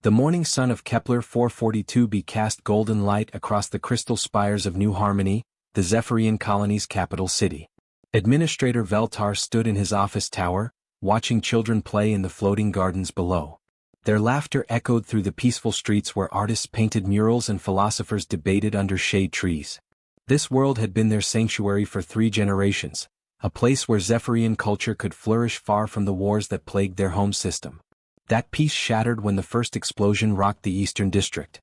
The morning sun of Kepler 442b cast golden light across the crystal spires of New Harmony, the Zephyrian colony's capital city. Administrator Veltar stood in his office tower, watching children play in the floating gardens below. Their laughter echoed through the peaceful streets where artists painted murals and philosophers debated under shade trees. This world had been their sanctuary for 3 generations, a place where Zephyrian culture could flourish far from the wars that plagued their home system. That peace shattered when the first explosion rocked the Eastern District.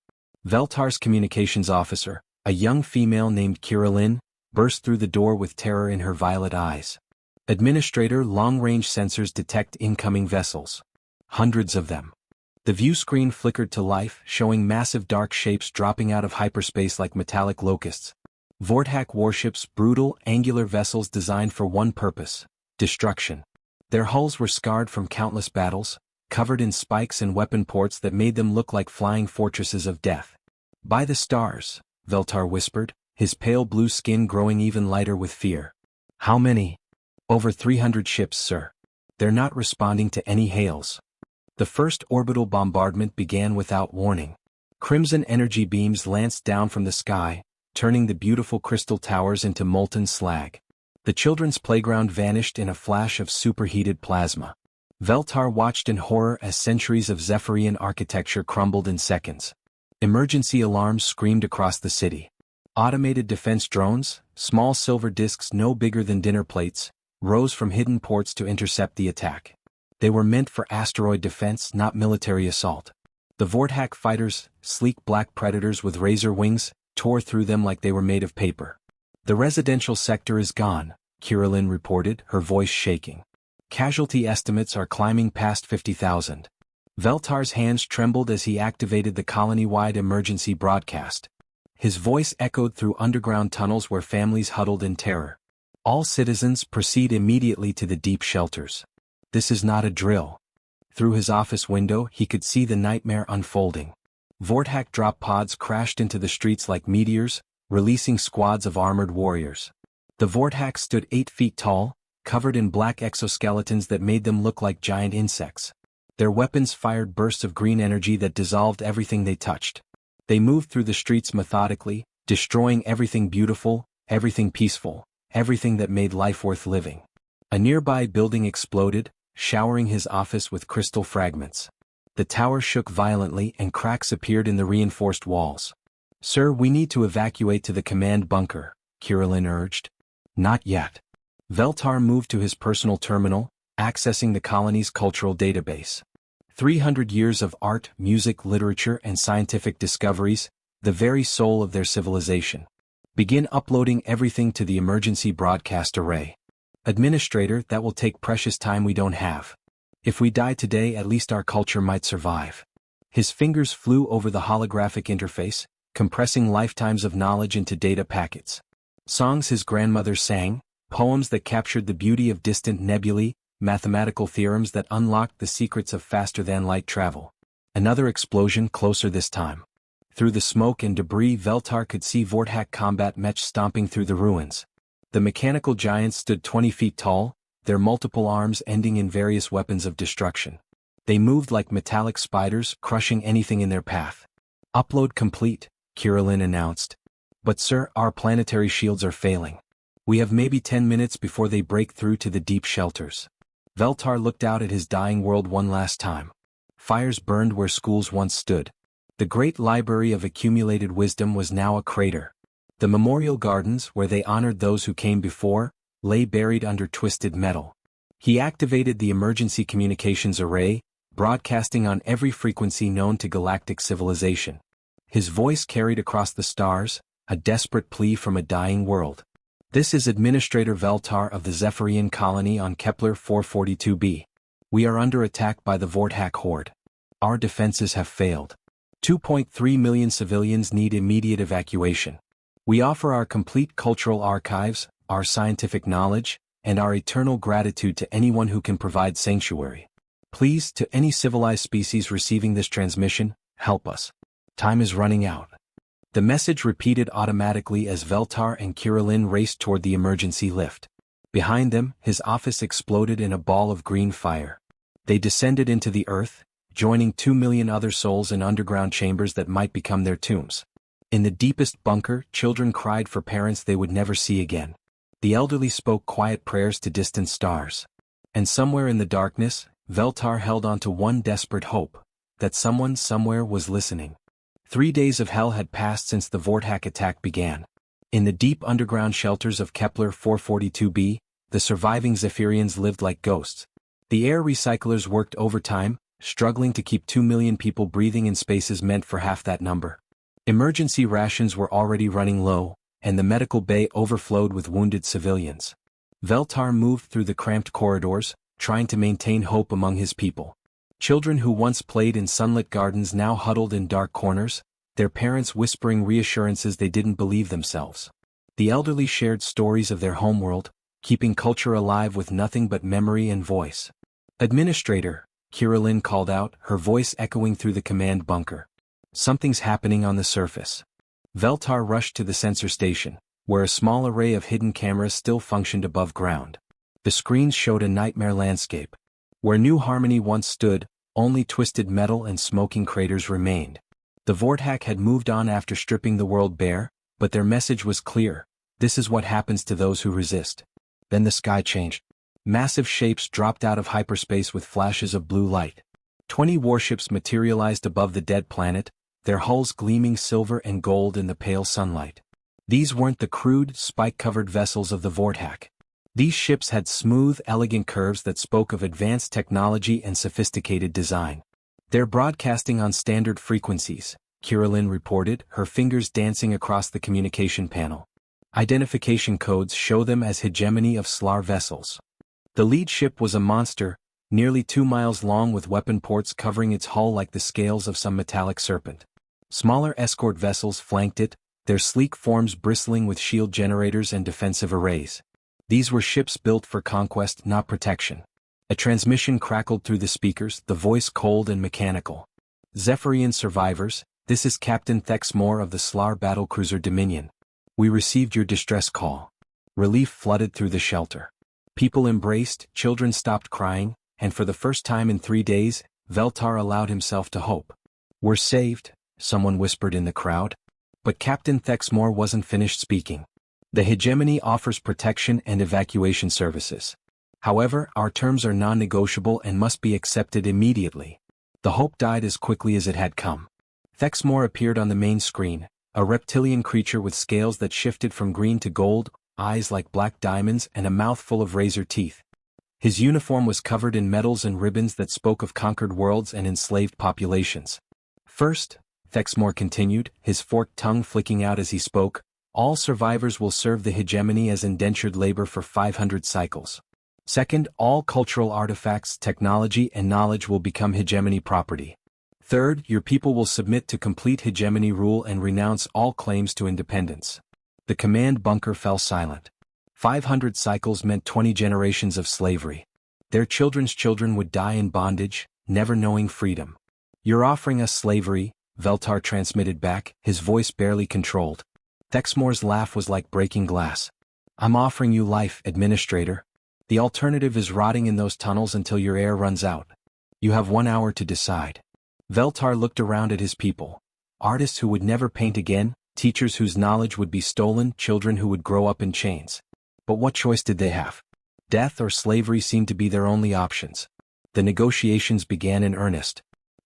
Veltar's communications officer, a young female named Kirillin, burst through the door with terror in her violet eyes. Administrator, long-range sensors detect incoming vessels. Hundreds of them. The view screen flickered to life, showing massive dark shapes dropping out of hyperspace like metallic locusts. Vorthak warships, brutal, angular vessels designed for one purpose: destruction. Their hulls were scarred from countless battles, covered in spikes and weapon ports that made them look like flying fortresses of death. "By the stars," Veltar whispered, his pale blue skin growing even lighter with fear. "How many?" "Over 300 ships, sir. They're not responding to any hails." The first orbital bombardment began without warning. Crimson energy beams lanced down from the sky, turning the beautiful crystal towers into molten slag. The children's playground vanished in a flash of superheated plasma. Veltar watched in horror as centuries of Zephyrian architecture crumbled in seconds. Emergency alarms screamed across the city. Automated defense drones, small silver discs no bigger than dinner plates, rose from hidden ports to intercept the attack. They were meant for asteroid defense, not military assault. The Vorthak fighters, sleek black predators with razor wings, tore through them like they were made of paper. "The residential sector is gone," Kirillin reported, her voice shaking. "Casualty estimates are climbing past 50,000. Veltar's hands trembled as he activated the colony-wide emergency broadcast. His voice echoed through underground tunnels where families huddled in terror. "All citizens proceed immediately to the deep shelters. This is not a drill." Through his office window he could see the nightmare unfolding. Vorthak drop pods crashed into the streets like meteors, releasing squads of armored warriors. The Vorthak stood 8 feet tall, covered in black exoskeletons that made them look like giant insects. Their weapons fired bursts of green energy that dissolved everything they touched. They moved through the streets methodically, destroying everything beautiful, everything peaceful, everything that made life worth living. A nearby building exploded, showering his office with crystal fragments. The tower shook violently and cracks appeared in the reinforced walls. "Sir, we need to evacuate to the command bunker," Kirillin urged. "Not yet." Veltar moved to his personal terminal, accessing the colony's cultural database. 300 years of art, music, literature, and scientific discoveries, the very soul of their civilization. "Begin uploading everything to the emergency broadcast array." "Administrator, that will take precious time we don't have. If we die today, at least our culture might survive." His fingers flew over the holographic interface, compressing lifetimes of knowledge into data packets. Songs his grandmother sang, poems that captured the beauty of distant nebulae, mathematical theorems that unlocked the secrets of faster-than-light travel. Another explosion, closer this time. Through the smoke and debris, Veltar could see Vorthak combat mechs stomping through the ruins. The mechanical giants stood 20 feet tall, their multiple arms ending in various weapons of destruction. They moved like metallic spiders, crushing anything in their path. "Upload complete," Kirillin announced. "But sir, our planetary shields are failing. We have maybe 10 minutes before they break through to the deep shelters." Veltar looked out at his dying world one last time. Fires burned where schools once stood. The great library of accumulated wisdom was now a crater. The memorial gardens, where they honored those who came before, lay buried under twisted metal. He activated the emergency communications array, broadcasting on every frequency known to galactic civilization. His voice carried across the stars, a desperate plea from a dying world. "This is Administrator Veltar of the Zephyrian colony on Kepler 442b. We are under attack by the Vorthak horde. Our defenses have failed. 2.3 million civilians need immediate evacuation. We offer our complete cultural archives, our scientific knowledge, and our eternal gratitude to anyone who can provide sanctuary. Please, to any civilized species receiving this transmission, help us. Time is running out." The message repeated automatically as Veltar and Kirillin raced toward the emergency lift. Behind them, his office exploded in a ball of green fire. They descended into the earth, joining 2 million other souls in underground chambers that might become their tombs. In the deepest bunker, children cried for parents they would never see again. The elderly spoke quiet prayers to distant stars. And somewhere in the darkness, Veltar held on to one desperate hope, that someone somewhere was listening. 3 days of hell had passed since the Vortak attack began. In the deep underground shelters of Kepler 442b, the surviving Zephyrians lived like ghosts. The air recyclers worked overtime, struggling to keep 2 million people breathing in spaces meant for half that number. Emergency rations were already running low, and the medical bay overflowed with wounded civilians. Veltar moved through the cramped corridors, trying to maintain hope among his people. Children who once played in sunlit gardens now huddled in dark corners, their parents whispering reassurances they didn't believe themselves. The elderly shared stories of their homeworld, keeping culture alive with nothing but memory and voice. "Administrator," Kirillin called out, her voice echoing through the command bunker. "Something's happening on the surface." Veltar rushed to the sensor station, where a small array of hidden cameras still functioned above ground. The screens showed a nightmare landscape. Where New Harmony once stood, only twisted metal and smoking craters remained. The Vortak had moved on after stripping the world bare, but their message was clear: this is what happens to those who resist. Then the sky changed. Massive shapes dropped out of hyperspace with flashes of blue light. 20 warships materialized above the dead planet, their hulls gleaming silver and gold in the pale sunlight. These weren't the crude, spike-covered vessels of the Vortak. These ships had smooth, elegant curves that spoke of advanced technology and sophisticated design. "They're broadcasting on standard frequencies," Kirillin reported, her fingers dancing across the communication panel. "Identification codes show them as hegemony of Slar vessels." The lead ship was a monster, nearly 2 miles long with weapon ports covering its hull like the scales of some metallic serpent. Smaller escort vessels flanked it, their sleek forms bristling with shield generators and defensive arrays. These were ships built for conquest, not protection. A transmission crackled through the speakers, the voice cold and mechanical. "Zephyrian survivors, this is Captain Thexmore of the Slar battlecruiser Dominion. We received your distress call." Relief flooded through the shelter. People embraced, children stopped crying, and for the first time in 3 days, Veltar allowed himself to hope. "We're saved," someone whispered in the crowd. But Captain Thexmore wasn't finished speaking. "The hegemony offers protection and evacuation services. However, our terms are non-negotiable and must be accepted immediately." The hope died as quickly as it had come. Thexmore appeared on the main screen, a reptilian creature with scales that shifted from green to gold, eyes like black diamonds and a mouth full of razor teeth. His uniform was covered in medals and ribbons that spoke of conquered worlds and enslaved populations. "First," Thexmore continued, his forked tongue flicking out as he spoke, "all survivors will serve the hegemony as indentured labor for 500 cycles. Second, all cultural artifacts, technology and knowledge will become hegemony property. Third, your people will submit to complete hegemony rule and renounce all claims to independence." The command bunker fell silent. 500 cycles meant 20 generations of slavery. Their children's children would die in bondage, never knowing freedom. "You're offering us slavery," Veltar transmitted back, his voice barely controlled. Thexmore's laugh was like breaking glass. "I'm offering you life, Administrator. The alternative is rotting in those tunnels until your air runs out. You have 1 hour to decide." Veltar looked around at his people. Artists who would never paint again, teachers whose knowledge would be stolen, children who would grow up in chains. But what choice did they have? Death or slavery seemed to be their only options. The negotiations began in earnest.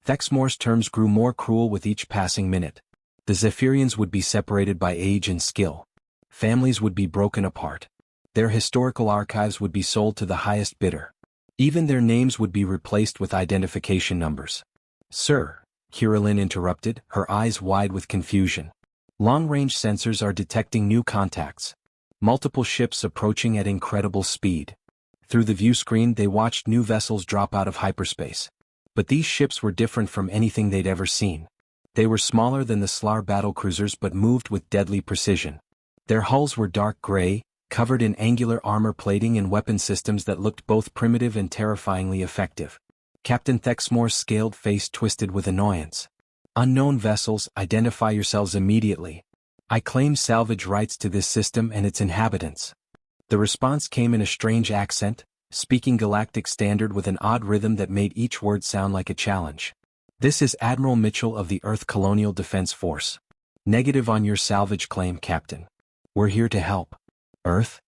Thexmore's terms grew more cruel with each passing minute. The Zephyrians would be separated by age and skill. Families would be broken apart. Their historical archives would be sold to the highest bidder. Even their names would be replaced with identification numbers. "Sir," Kirillin interrupted, her eyes wide with confusion. "Long-range sensors are detecting new contacts. Multiple ships approaching at incredible speed." Through the view screen they watched new vessels drop out of hyperspace. But these ships were different from anything they'd ever seen. They were smaller than the Slar battlecruisers but moved with deadly precision. Their hulls were dark gray, covered in angular armor plating and weapon systems that looked both primitive and terrifyingly effective. Captain Thexmore's scaled face twisted with annoyance. "Unknown vessels, identify yourselves immediately. I claim salvage rights to this system and its inhabitants." The response came in a strange accent, speaking Galactic Standard with an odd rhythm that made each word sound like a challenge. "This is Admiral Mitchell of the Earth Colonial Defense Force. Negative on your salvage claim, Captain. We're here to help." "Earth?"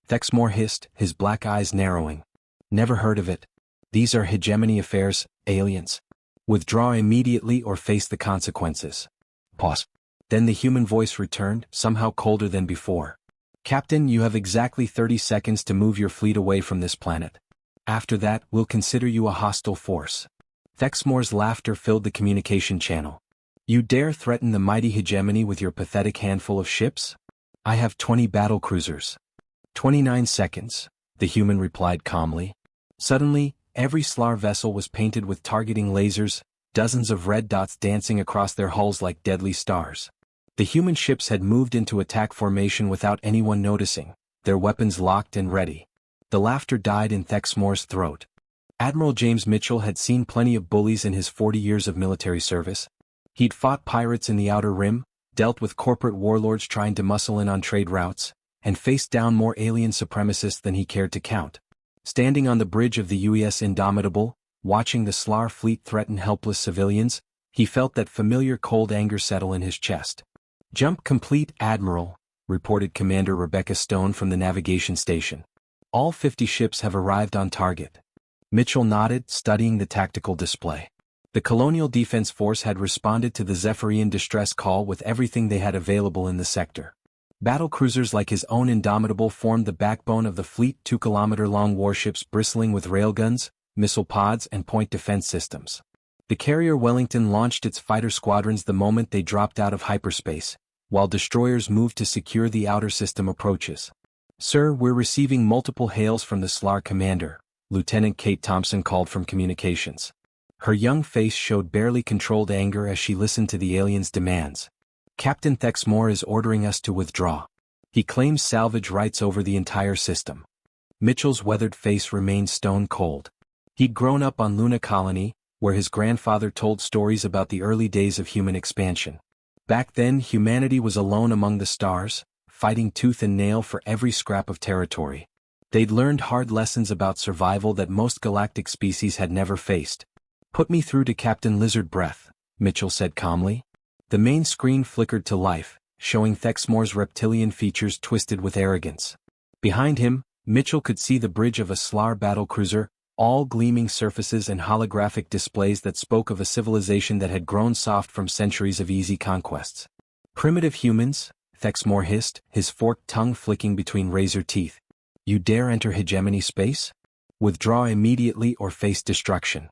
Thexmore hissed, his black eyes narrowing. "Never heard of it. These are hegemony affairs, aliens. Withdraw immediately or face the consequences." Pause. Then the human voice returned, somehow colder than before. "Captain, you have exactly 30 seconds to move your fleet away from this planet. After that, we'll consider you a hostile force." Thexmore's laughter filled the communication channel. "You dare threaten the mighty hegemony with your pathetic handful of ships? I have 20 battlecruisers." 29 seconds, the human replied calmly. Suddenly, every SLAR vessel was painted with targeting lasers, dozens of red dots dancing across their hulls like deadly stars. The human ships had moved into attack formation without anyone noticing, their weapons locked and ready. The laughter died in Thexmore's throat. Admiral James Mitchell had seen plenty of bullies in his 40 years of military service. He'd fought pirates in the Outer Rim, dealt with corporate warlords trying to muscle in on trade routes, and faced down more alien supremacists than he cared to count. Standing on the bridge of the UES Indomitable, watching the SLAR fleet threaten helpless civilians, he felt that familiar cold anger settle in his chest. "Jump complete, Admiral," reported Commander Rebecca Stone from the navigation station. "All 50 ships have arrived on target." Mitchell nodded, studying the tactical display. The Colonial Defense Force had responded to the Zephyrian distress call with everything they had available in the sector. Battlecruisers like his own Indomitable formed the backbone of the fleet, 2-kilometer-long warships bristling with railguns, missile pods and point defense systems. The carrier Wellington launched its fighter squadrons the moment they dropped out of hyperspace, while destroyers moved to secure the outer system approaches. "Sir, we're receiving multiple hails from the SLAR commander," Lieutenant Kate Thompson called from communications. Her young face showed barely controlled anger as she listened to the aliens' demands. "Captain Thexmore is ordering us to withdraw. He claims salvage rights over the entire system." Mitchell's weathered face remained stone cold. He'd grown up on Luna Colony, where his grandfather told stories about the early days of human expansion. Back then, humanity was alone among the stars, fighting tooth and nail for every scrap of territory. They'd learned hard lessons about survival that most galactic species had never faced. "Put me through to Captain Lizard Breath," Mitchell said calmly. The main screen flickered to life, showing Thexmore's reptilian features twisted with arrogance. Behind him, Mitchell could see the bridge of a SLAR battlecruiser, all gleaming surfaces and holographic displays that spoke of a civilization that had grown soft from centuries of easy conquests. "Primitive humans," Thexmore hissed, his forked tongue flicking between razor teeth. "You dare enter hegemony space? Withdraw immediately or face destruction."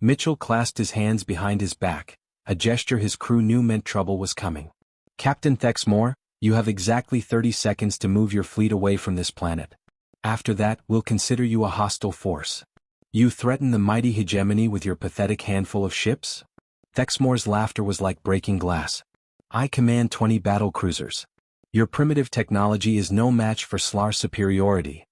Mitchell clasped his hands behind his back, a gesture his crew knew meant trouble was coming. "Captain Thexmore, you have exactly 30 seconds to move your fleet away from this planet. After that, we'll consider you a hostile force. You threaten the mighty hegemony with your pathetic handful of ships?" Thexmore's laughter was like breaking glass. "I command 20 battlecruisers. Your primitive technology is no match for SLAR superiority."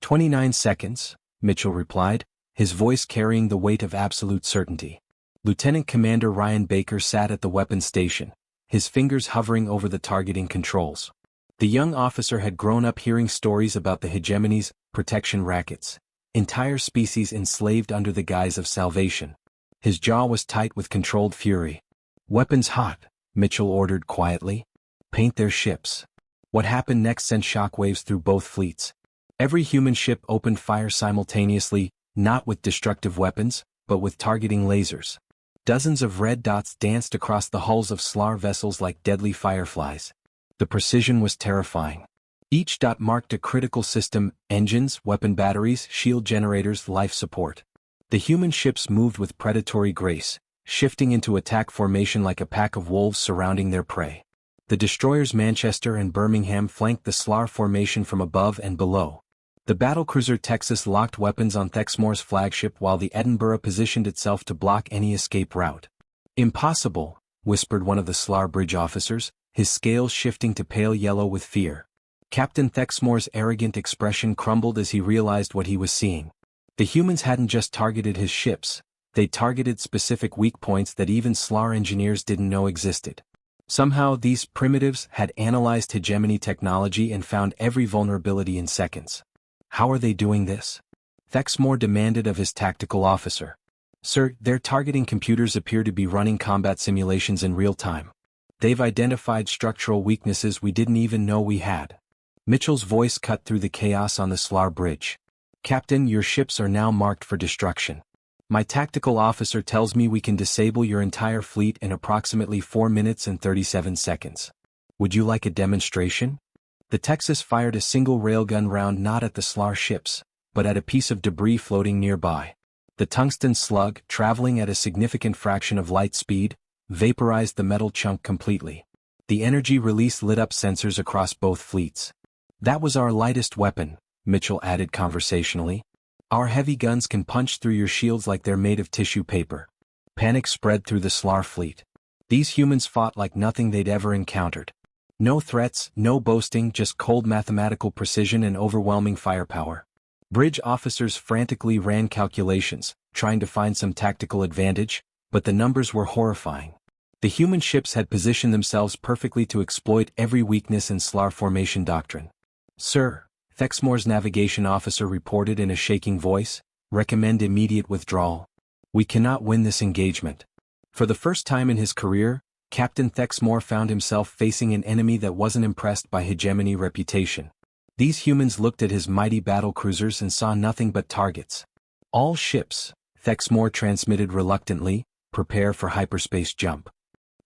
29 seconds, Mitchell replied, his voice carrying the weight of absolute certainty. Lieutenant Commander Ryan Baker sat at the weapons station, his fingers hovering over the targeting controls. The young officer had grown up hearing stories about the hegemony's protection rackets, entire species enslaved under the guise of salvation. His jaw was tight with controlled fury. "Weapons hot," Mitchell ordered quietly. "Paint their ships." What happened next sent shockwaves through both fleets. Every human ship opened fire simultaneously, not with destructive weapons, but with targeting lasers. Dozens of red dots danced across the hulls of SLAR vessels like deadly fireflies. The precision was terrifying. Each dot marked a critical system: engines, weapon batteries, shield generators, life support. The human ships moved with predatory grace, shifting into attack formation like a pack of wolves surrounding their prey. The destroyers Manchester and Birmingham flanked the SLAR formation from above and below. The battlecruiser Texas locked weapons on Thexmore's flagship while the Edinburgh positioned itself to block any escape route. "Impossible," whispered one of the SLAR bridge officers, his scales shifting to pale yellow with fear. Captain Thexmore's arrogant expression crumbled as he realized what he was seeing. The humans hadn't just targeted his ships, they targeted specific weak points that even SLAR engineers didn't know existed. Somehow these primitives had analyzed hegemony technology and found every vulnerability in seconds. How are they doing this? Thexmore demanded of his tactical officer. Sir, their targeting computers appear to be running combat simulations in real time. They've identified structural weaknesses we didn't even know we had. Mitchell's voice cut through the chaos on the Slar bridge. Captain, your ships are now marked for destruction. My tactical officer tells me we can disable your entire fleet in approximately 4 minutes and 37 seconds. Would you like a demonstration? The Texas fired a single railgun round not at the Slar ships, but at a piece of debris floating nearby. The tungsten slug, traveling at a significant fraction of light speed, vaporized the metal chunk completely. The energy release lit up sensors across both fleets. That was our lightest weapon, Mitchell added conversationally. Our heavy guns can punch through your shields like they're made of tissue paper. Panic spread through the Slar fleet. These humans fought like nothing they'd ever encountered. No threats, no boasting, just cold mathematical precision and overwhelming firepower. Bridge officers frantically ran calculations, trying to find some tactical advantage, but the numbers were horrifying. The human ships had positioned themselves perfectly to exploit every weakness in Slar formation doctrine. Sir, Thexmore's navigation officer reported in a shaking voice, recommend immediate withdrawal. We cannot win this engagement. For the first time in his career, Captain Thexmore found himself facing an enemy that wasn't impressed by hegemony reputation. These humans looked at his mighty battle cruisers and saw nothing but targets. All ships, Thexmore transmitted reluctantly, prepare for hyperspace jump.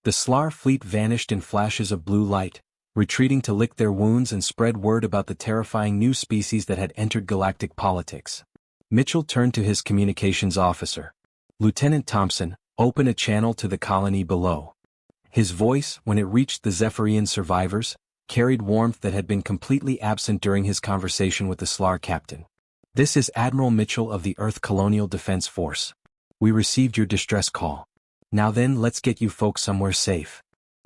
The Slar fleet vanished in flashes of blue light, retreating to lick their wounds and spread word about the terrifying new species that had entered galactic politics. Mitchell turned to his communications officer. Lieutenant Thompson, open a channel to the colony below. His voice, when it reached the Zephyrian survivors, carried warmth that had been completely absent during his conversation with the Slar captain. This is Admiral Mitchell of the Earth Colonial Defense Force. We received your distress call. Now then, let's get you folks somewhere safe.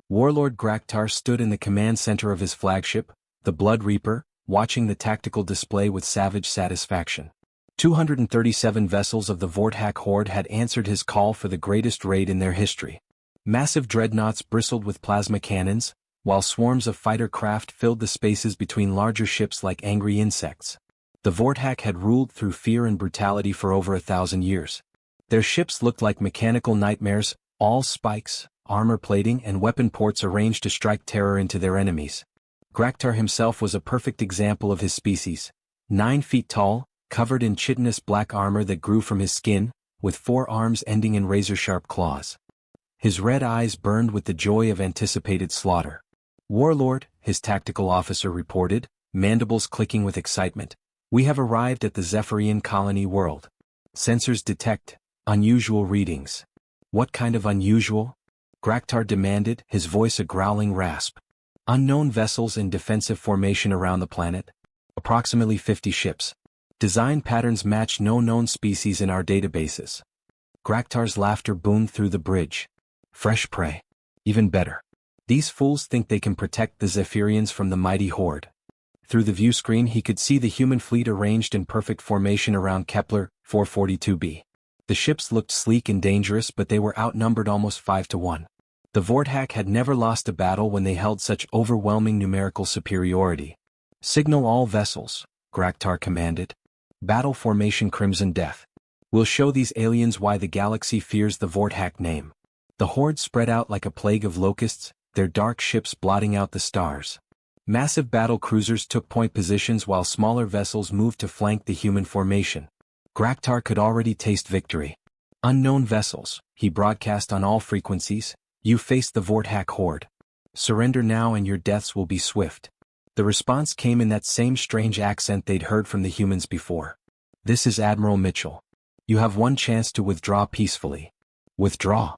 Warlord Graktar stood in the command center of his flagship, the Blood Reaper, watching the tactical display with savage satisfaction. 237 vessels of the Vorthak Horde had answered his call for the greatest raid in their history. Massive dreadnoughts bristled with plasma cannons, while swarms of fighter craft filled the spaces between larger ships like angry insects. The Vorthak had ruled through fear and brutality for over 1,000 years. Their ships looked like mechanical nightmares, all spikes, armor plating and weapon ports arranged to strike terror into their enemies. Graktar himself was a perfect example of his species. 9 feet tall, covered in chitinous black armor that grew from his skin, with 4 arms ending in razor-sharp claws. His red eyes burned with the joy of anticipated slaughter. Warlord, his tactical officer reported, mandibles clicking with excitement. We have arrived at the Zephyrian colony world. Sensors detect unusual readings. What kind of unusual? Graktar demanded, his voice a growling rasp. Unknown vessels in defensive formation around the planet. Approximately 50 ships. Design patterns match no known species in our databases. Graktar's laughter boomed through the bridge. Fresh prey. Even better. These fools think they can protect the Zephyrians from the mighty horde. Through the view screen he could see the human fleet arranged in perfect formation around Kepler 442b. The ships looked sleek and dangerous, but they were outnumbered almost 5-1. The Vorthak had never lost a battle when they held such overwhelming numerical superiority. Signal all vessels, Graktar commanded. Battle formation Crimson Death. We'll show these aliens why the galaxy fears the Vorthak name. The horde spread out like a plague of locusts, their dark ships blotting out the stars. Massive battle cruisers took point positions while smaller vessels moved to flank the human formation. Graktar could already taste victory. Unknown vessels, he broadcast on all frequencies, you face the Vorthak horde. Surrender now and your deaths will be swift. The response came in that same strange accent they'd heard from the humans before. This is Admiral Mitchell. You have one chance to withdraw peacefully. Withdraw.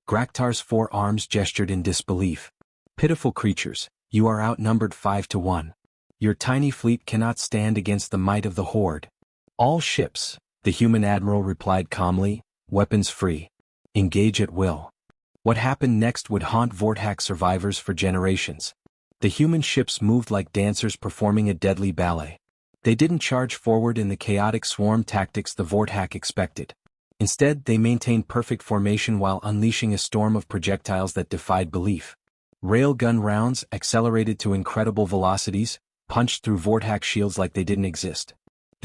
Graktar's 4 arms gestured in disbelief. Pitiful creatures, you are outnumbered 5-1. Your tiny fleet cannot stand against the might of the horde. All ships, the human admiral replied calmly, weapons free. Engage at will. What happened next would haunt Vorthak survivors for generations. The human ships moved like dancers performing a deadly ballet. They didn't charge forward in the chaotic swarm tactics the Vorthak expected. Instead, they maintained perfect formation while unleashing a storm of projectiles that defied belief. Railgun rounds, accelerated to incredible velocities, punched through Vorthak shields like they didn't exist.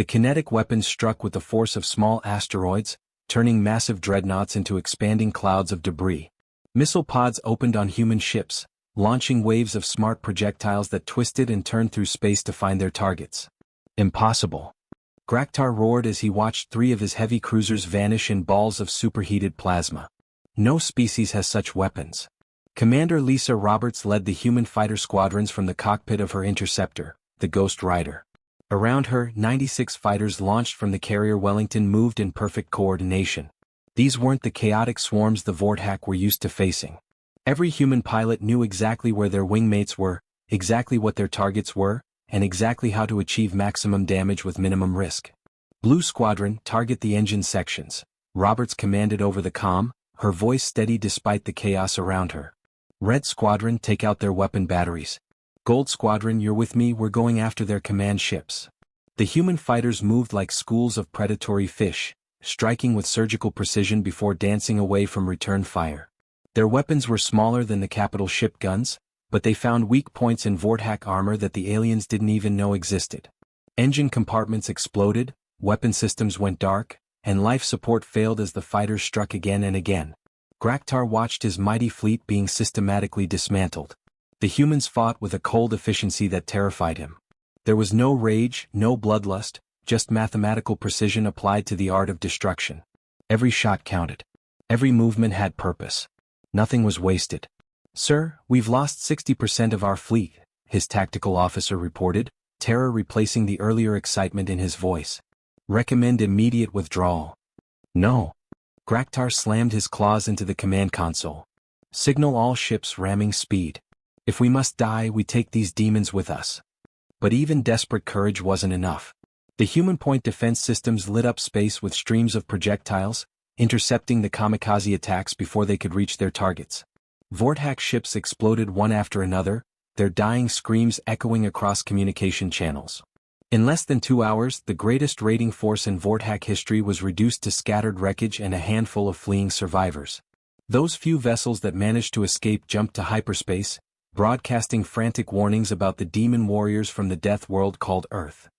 The kinetic weapons struck with the force of small asteroids, turning massive dreadnoughts into expanding clouds of debris. Missile pods opened on human ships, launching waves of smart projectiles that twisted and turned through space to find their targets. Impossible. Graktar roared as he watched 3 of his heavy cruisers vanish in balls of superheated plasma. No species has such weapons. Commander Lisa Roberts led the human fighter squadrons from the cockpit of her interceptor, the Ghost Rider. Around her, 96 fighters launched from the carrier Wellington moved in perfect coordination. These weren't the chaotic swarms the Vorthak were used to facing. Every human pilot knew exactly where their wingmates were, exactly what their targets were, and exactly how to achieve maximum damage with minimum risk. Blue Squadron, target the engine sections. Roberts commanded over the comm, her voice steady despite the chaos around her. Red Squadron, take out their weapon batteries. Gold Squadron, you're with me, we're going after their command ships. The human fighters moved like schools of predatory fish, striking with surgical precision before dancing away from return fire. Their weapons were smaller than the capital ship guns, but they found weak points in Vorthak armor that the aliens didn't even know existed. Engine compartments exploded, weapon systems went dark, and life support failed as the fighters struck again and again. Graktar watched his mighty fleet being systematically dismantled. The humans fought with a cold efficiency that terrified him. There was no rage, no bloodlust, just mathematical precision applied to the art of destruction. Every shot counted. Every movement had purpose. Nothing was wasted. "Sir, we've lost 60% of our fleet," his tactical officer reported, terror replacing the earlier excitement in his voice. "Recommend immediate withdrawal." "No." Graktar slammed his claws into the command console. "Signal all ships ramming speed. If we must die, we take these demons with us." But even desperate courage wasn't enough. The human point defense systems lit up space with streams of projectiles, intercepting the kamikaze attacks before they could reach their targets. Vorthak ships exploded one after another, their dying screams echoing across communication channels. In less than 2 hours, the greatest raiding force in Vorthak history was reduced to scattered wreckage and a handful of fleeing survivors. Those few vessels that managed to escape jumped to hyperspace, broadcasting frantic warnings about the demon warriors from the death world called Earth.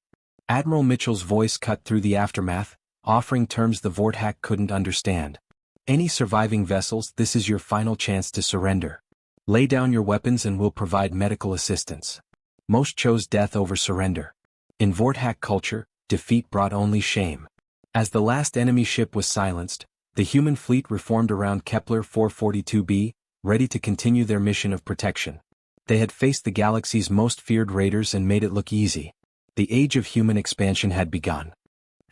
Admiral Mitchell's voice cut through the aftermath, offering terms the Vorthak couldn't understand. "Any surviving vessels, this is your final chance to surrender. Lay down your weapons and we'll provide medical assistance." Most chose death over surrender. In Vorthak culture, defeat brought only shame. As the last enemy ship was silenced, the human fleet reformed around Kepler 442b, ready to continue their mission of protection. They had faced the galaxy's most feared raiders and made it look easy. The age of human expansion had begun.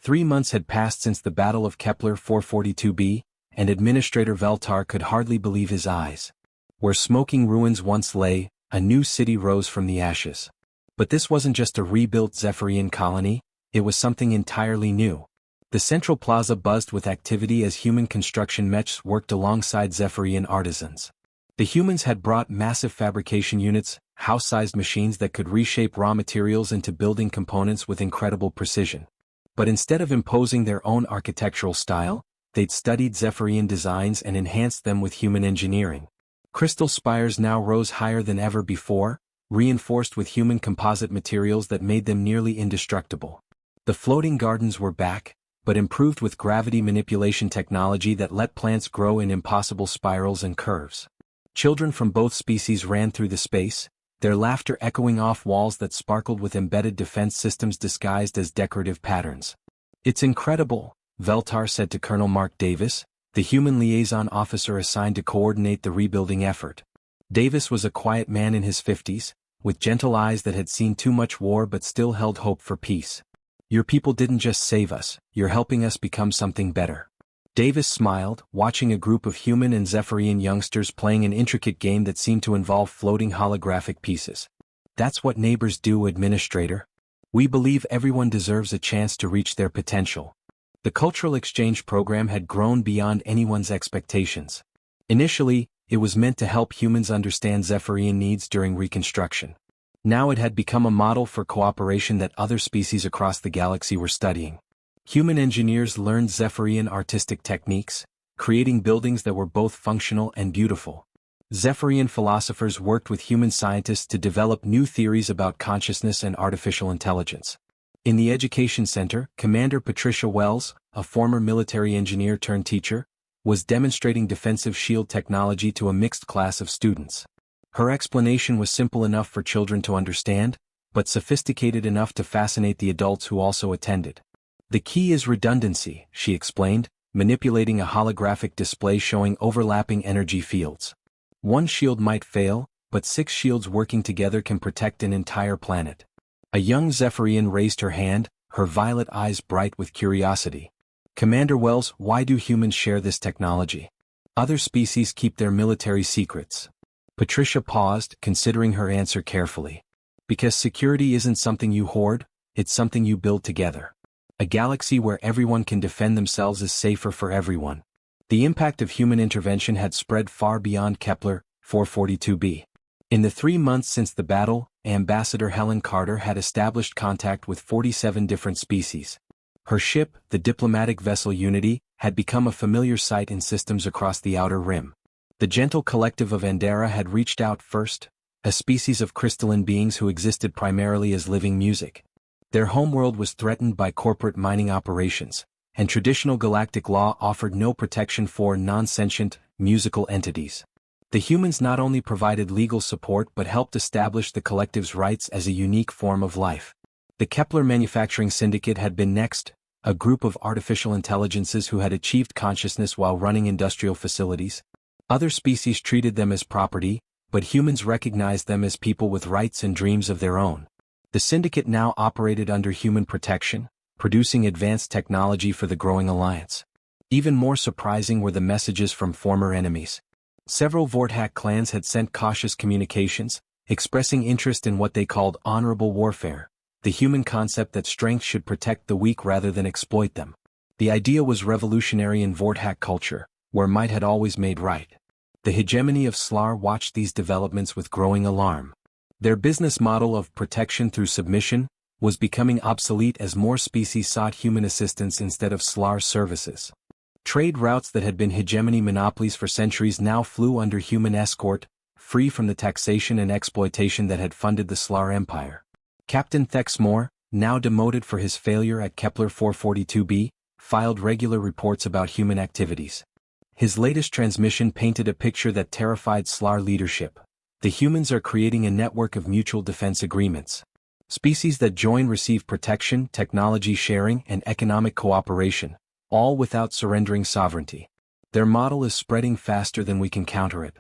3 months had passed since the Battle of Kepler 442b, and Administrator Veltar could hardly believe his eyes. Where smoking ruins once lay, a new city rose from the ashes. But this wasn't just a rebuilt Zephyrian colony, it was something entirely new. The central plaza buzzed with activity as human construction mechs worked alongside Zephyrian artisans. The humans had brought massive fabrication units, house-sized machines that could reshape raw materials into building components with incredible precision. But instead of imposing their own architectural style, they'd studied Zephyrian designs and enhanced them with human engineering. Crystal spires now rose higher than ever before, reinforced with human composite materials that made them nearly indestructible. The floating gardens were back, but improved with gravity manipulation technology that let plants grow in impossible spirals and curves. Children from both species ran through the space, their laughter echoing off walls that sparkled with embedded defense systems disguised as decorative patterns. "It's incredible," Veltar said to Colonel Mark Davis, the human liaison officer assigned to coordinate the rebuilding effort. Davis was a quiet man in his 50s, with gentle eyes that had seen too much war but still held hope for peace. "Your people didn't just save us, you're helping us become something better." Davis smiled, watching a group of human and Zephyrian youngsters playing an intricate game that seemed to involve floating holographic pieces. "That's what neighbors do, Administrator. We believe everyone deserves a chance to reach their potential." The cultural exchange program had grown beyond anyone's expectations. Initially, it was meant to help humans understand Zephyrian needs during reconstruction. Now it had become a model for cooperation that other species across the galaxy were studying. Human engineers learned Zephyrian artistic techniques, creating buildings that were both functional and beautiful. Zephyrian philosophers worked with human scientists to develop new theories about consciousness and artificial intelligence. In the education center, Commander Patricia Wells, a former military engineer turned teacher, was demonstrating defensive shield technology to a mixed class of students. Her explanation was simple enough for children to understand, but sophisticated enough to fascinate the adults who also attended. The key is redundancy, she explained, manipulating a holographic display showing overlapping energy fields. One shield might fail, but 6 shields working together can protect an entire planet. A young Zephyrian raised her hand, her violet eyes bright with curiosity. Commander Wells, why do humans share this technology? Other species keep their military secrets. Patricia paused, considering her answer carefully. Because security isn't something you hoard, it's something you build together. A galaxy where everyone can defend themselves is safer for everyone. The impact of human intervention had spread far beyond Kepler 442b. In the 3 months since the battle, Ambassador Helen Carter had established contact with 47 different species. Her ship, the diplomatic vessel Unity, had become a familiar sight in systems across the Outer Rim. The gentle collective of Andera had reached out first, a species of crystalline beings who existed primarily as living music. Their homeworld was threatened by corporate mining operations, and traditional galactic law offered no protection for non-sentient, musical entities. The humans not only provided legal support but helped establish the collective's rights as a unique form of life. The Kepler Manufacturing Syndicate had been next, a group of artificial intelligences who had achieved consciousness while running industrial facilities. Other species treated them as property, but humans recognized them as people with rights and dreams of their own. The Syndicate now operated under human protection, producing advanced technology for the growing alliance. Even more surprising were the messages from former enemies. Several Vortak clans had sent cautious communications, expressing interest in what they called honorable warfare, the human concept that strength should protect the weak rather than exploit them. The idea was revolutionary in Vortak culture, where might had always made right. The hegemony of Slar watched these developments with growing alarm. Their business model of protection through submission was becoming obsolete as more species sought human assistance instead of Slar services. Trade routes that had been hegemony monopolies for centuries now flew under human escort, free from the taxation and exploitation that had funded the Slar Empire. Captain Thexmore, now demoted for his failure at Kepler 442b, filed regular reports about human activities. His latest transmission painted a picture that terrified Slar leadership. The humans are creating a network of mutual defense agreements. Species that join receive protection, technology sharing, and economic cooperation, all without surrendering sovereignty. Their model is spreading faster than we can counter it.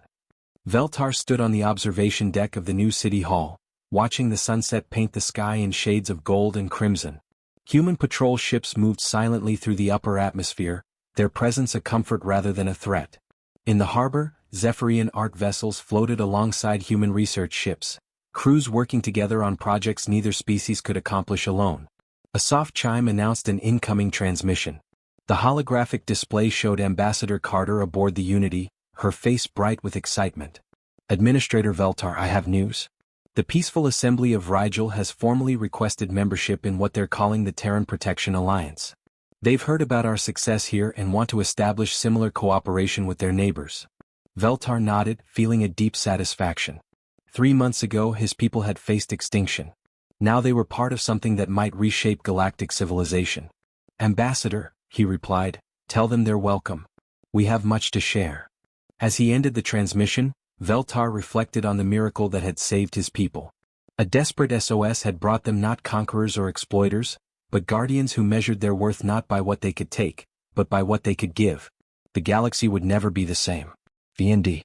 Veltar stood on the observation deck of the new city hall, watching the sunset paint the sky in shades of gold and crimson. Human patrol ships moved silently through the upper atmosphere, their presence a comfort rather than a threat. In the harbor, Zephyrian art vessels floated alongside human research ships, crews working together on projects neither species could accomplish alone. A soft chime announced an incoming transmission. The holographic display showed Ambassador Carter aboard the Unity, her face bright with excitement. Administrator Veltar, I have news. The Peaceful Assembly of Rigel has formally requested membership in what they're calling the Terran Protection Alliance. They've heard about our success here and want to establish similar cooperation with their neighbors. Veltar nodded, feeling a deep satisfaction. 3 months ago his people had faced extinction. Now they were part of something that might reshape galactic civilization. Ambassador, he replied, tell them they're welcome. We have much to share. As he ended the transmission, Veltar reflected on the miracle that had saved his people. A desperate SOS had brought them not conquerors or exploiters, but guardians who measured their worth not by what they could take, but by what they could give. The galaxy would never be the same. The ND.